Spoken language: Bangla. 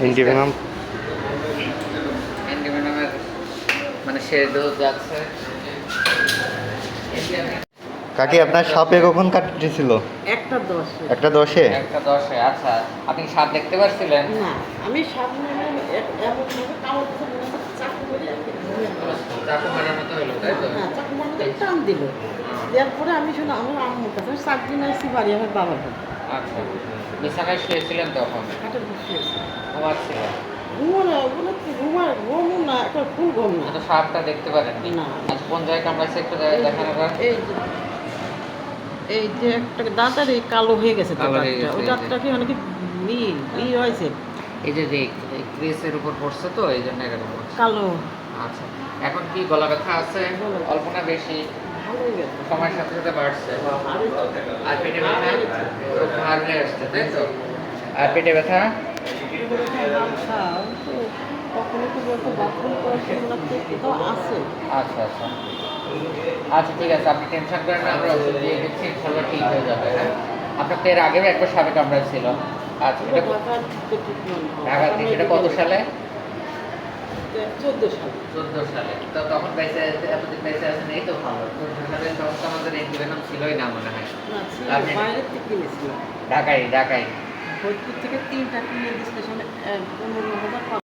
ইন্ডিভেনাম অ্যান্টিভেনামের মানে সে ডোজ যাচ্ছে। কাকি আপনার সাপে কখন কাটতেছিল? একটা 10-এ। একটা 10-এ? একটা 10-এ। আচ্ছা, আপনি সাপ দেখতে পাচ্ছিলেন? না, আমি সামনে এমনভাবে কামড় দিতে মনে হচ্ছে চাকু করে ঘুমিয়ে পড়লাম। চাকু মারার মতো হলো, তাই তো? হ্যাঁ, চাকু মারতে টান দিল। দেওয়ার পরে আমি শুনে আমার আম্মুর কাছে, আমি 4 দিন আসছি বাড়ি আমার বাবার কাছে। আচ্ছা, বিছানায় শুয়েছিলেন তখন? খাটের উপর শুয়েছি। ঘুমাচ্ছিলেন? ঘুমো না, ঘুমও না, একটা ফুল ঘুম না। তো সাপটা দেখতে পারেননি? না। আচ্ছা, কোন জায়গায় কামড়াইছে একটু দেখান আবার। এই যে একটা দাঁতের এই কালো হয়ে গেছে তো কালো হয়ে দাঁতটা। গেছে, ওই এই যে। দাঁতটা কি মানে কি হয়েছে এই যে ক্রিসের উপর পড়ছে তো এই জন্য এরকম হচ্ছে। কালো। আচ্ছা, এখন কি গলা ব্যথা আছে? গলা ব্যথা। অল্প না বেশি? ভালোই গেছে। সময়ের সাথে সাথে বাড়ছে। আর পেটে ব্যথা? চোখ ভার হয়ে আসছে, তাই তো? আর পেটে ব্যথা? কখনো তো বলতো বাথরুম করার সময় কোথাও আছে। আচ্ছা আচ্ছা আচ্ছা, ঠিক আছে, আপনি টেনশন করেন না, আমরা ওষুধ দিয়ে দিচ্ছি, ইনশাল্লাহ ঠিক হয়ে যাবে। হ্যাঁ, আপনার তো এর আগেও একবার সাপে কামড়াচ্ছিল। আচ্ছা, এটা ঢাকা থেকে, সেটা কত সালে? 14 সাল। 14 সালে। তো তখন এতদিন বেঁচে আছেন, এই তো ভালো। 14 সালে তখন তো আমাদের অ্যান্টিভেনম ছিলই না মনে হয়। না, ছিল, আপনি- বাইরের থেকে কিনেছিলাম। ঢাকায়? ফরিদপুর থেকে 3টা কিনে দিয়েছিল, 15,500